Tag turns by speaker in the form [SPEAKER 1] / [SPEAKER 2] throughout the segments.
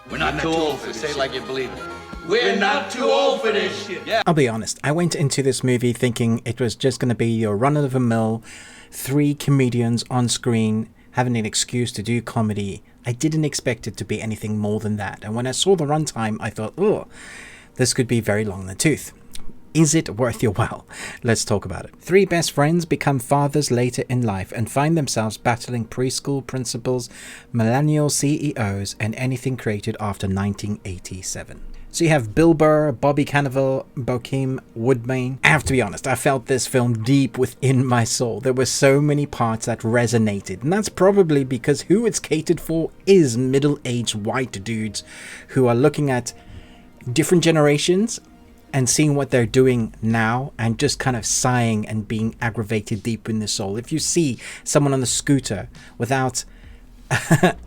[SPEAKER 1] We're not too old for this.
[SPEAKER 2] Say it
[SPEAKER 1] shit.
[SPEAKER 2] like you believe it.
[SPEAKER 1] We're not too old for this shit. Yeah.
[SPEAKER 3] I'll be honest, I went into this movie thinking it was just going to be your run-of-the-mill 3 comedians on screen having an excuse to do comedy. I didn't expect it to be anything more than that. And when I saw the runtime, I thought, oh, this could be very long in the tooth. Is it worth your while? Let's talk about it. 3 best friends become fathers later in life and find themselves battling preschool principals, millennial CEOs, and anything created after 1987. So you have Bill Burr, Bobby Cannavale, Bokeem Woodbine. I have to be honest, I felt this film deep within my soul. There were so many parts that resonated, and that's probably because who it's catered for is middle-aged white dudes who are looking at different generations and seeing what they're doing now and just kind of sighing and being aggravated deep in the soul. If you see someone on a scooter without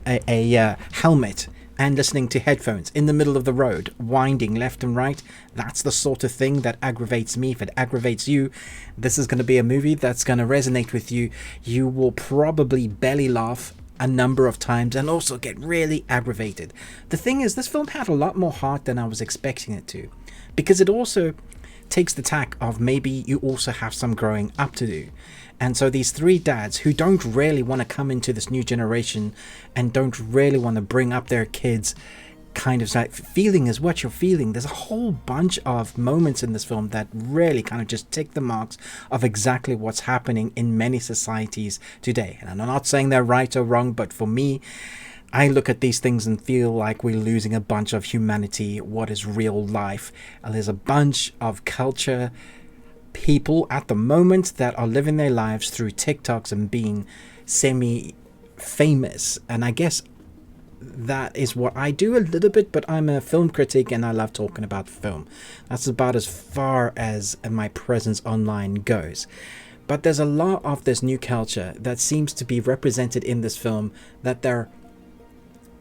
[SPEAKER 3] a helmet and listening to headphones in the middle of the road, winding left and right, that's the sort of thing that aggravates me. If it aggravates you, this is going to be a movie that's going to resonate with you. You will probably belly laugh a number of times and also get really aggravated. The thing is, this film had a lot more heart than I was expecting it to, because it also takes the tack of maybe you also have some growing up to do. And so these 3 dads who don't really want to come into this new generation and don't really want to bring up their kids, kind of like, feeling is what you're feeling. There's a whole bunch of moments in this film that really kind of just tick the marks of exactly what's happening in many societies today. And I'm not saying they're right or wrong, but for me, I look at these things and feel like we're losing a bunch of humanity. What is real life? And there's a bunch of culture people at the moment that are living their lives through TikToks and being semi-famous. And I guess that is what I do a little bit, but I'm a film critic and I love talking about film. That's about as far as my presence online goes. But there's a lot of this new culture that seems to be represented in this film that they're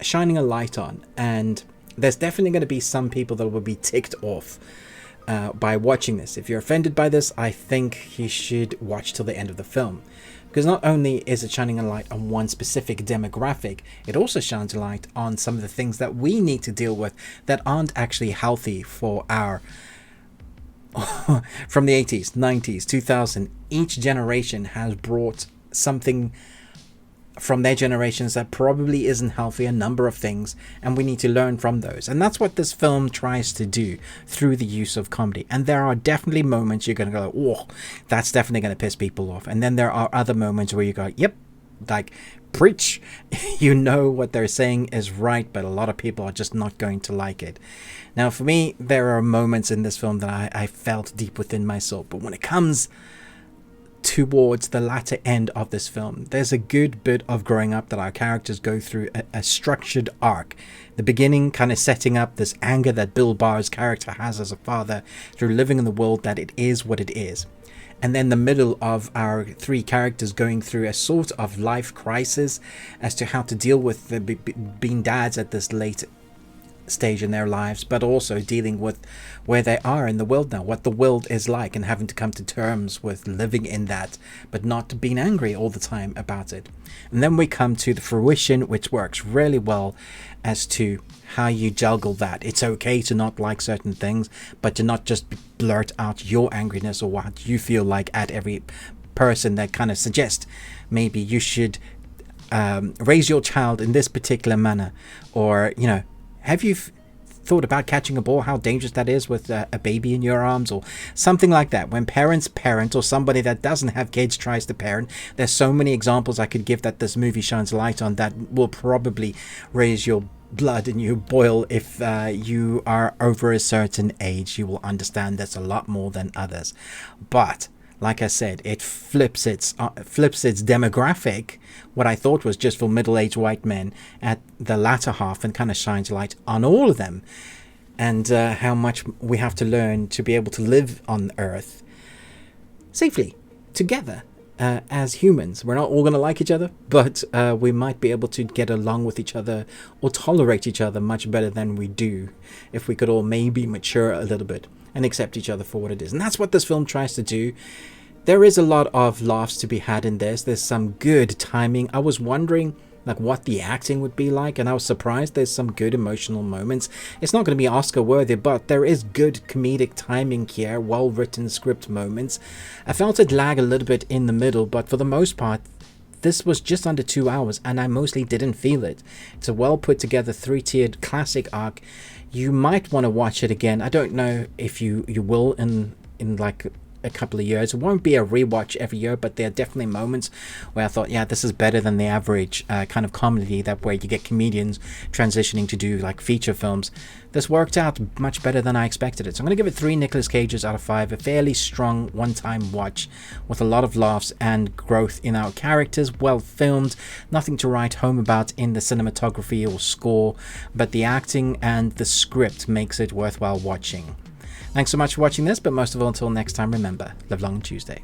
[SPEAKER 3] shining a light on, and there's definitely going to be some people that will be ticked off by watching this. If you're offended by this, I think you should watch till the end of the film, because not only is it shining a light on one specific demographic, it also shines a light on some of the things that we need to deal with that aren't actually healthy for our from the 80s, 90s, 2000. Each generation has brought something from their generations that probably isn't healthy, a number of things, and we need to learn from those. And that's what this film tries to do through the use of comedy. And there are definitely moments you're going to go, oh, that's definitely going to piss people off. And then there are other moments where you go, yep, like, preach. You know what they're saying is right, but a lot of people are just not going to like it. Now, for me, there are moments in this film that I felt deep within my soul. But when it comes towards the latter end of this film, there's a good bit of growing up that our characters go through, a structured arc. The beginning kind of setting up this anger that Bill Burr's character has as a father through living in the world that it is what it is. And then the middle of our 3 characters going through a sort of life crisis as to how to deal with being dads at this late stage in their lives, but also dealing with where they are in the world now, what the world is like, and having to come to terms with living in that, but not being angry all the time about it. And then we come to the fruition, which works really well as to how you juggle that. It's okay to not like certain things, but to not just blurt out your angriness or what you feel like at every person that kind of suggests maybe you should raise your child in this particular manner, or, you know, have you thought about catching a ball, how dangerous that is with a baby in your arms, or something like that? When parents parent, or somebody that doesn't have kids tries to parent, there's so many examples I could give that this movie shines light on that will probably raise your blood and you boil. If you are over a certain age, you will understand there's a lot more than others. But like I said, it flips its demographic, what I thought was just for middle-aged white men, at the latter half, and kind of shines light on all of them, and how much we have to learn to be able to live on Earth safely together as humans. We're not all going to like each other, but we might be able to get along with each other or tolerate each other much better than we do if we could all maybe mature a little bit and accept each other for what it is. And that's what this film tries to do. There is a lot of laughs to be had in this. There's some good timing. I was wondering like what the acting would be like, and I was surprised there's some good emotional moments. It's not going to be Oscar worthy, but there is good comedic timing here, well written script moments. I felt it lag a little bit in the middle, but for the most part this was just under 2 hours and I mostly didn't feel it. It's a well put together 3-tiered classic arc. You might want to watch it again. I don't know if you will in like a couple of years. It won't be a rewatch every year, but there are definitely moments where I thought, yeah, this is better than the average kind of comedy that where you get comedians transitioning to do like feature films. This worked out much better than I expected it. So I'm going to give it 3 Nicolas Cages out of 5. A fairly strong one-time watch with a lot of laughs and growth in our characters. Well filmed. Nothing to write home about in the cinematography or score, but the acting and the script makes it worthwhile watching. Thanks so much for watching this, but most of all, until next time, remember, live long and Tuesday.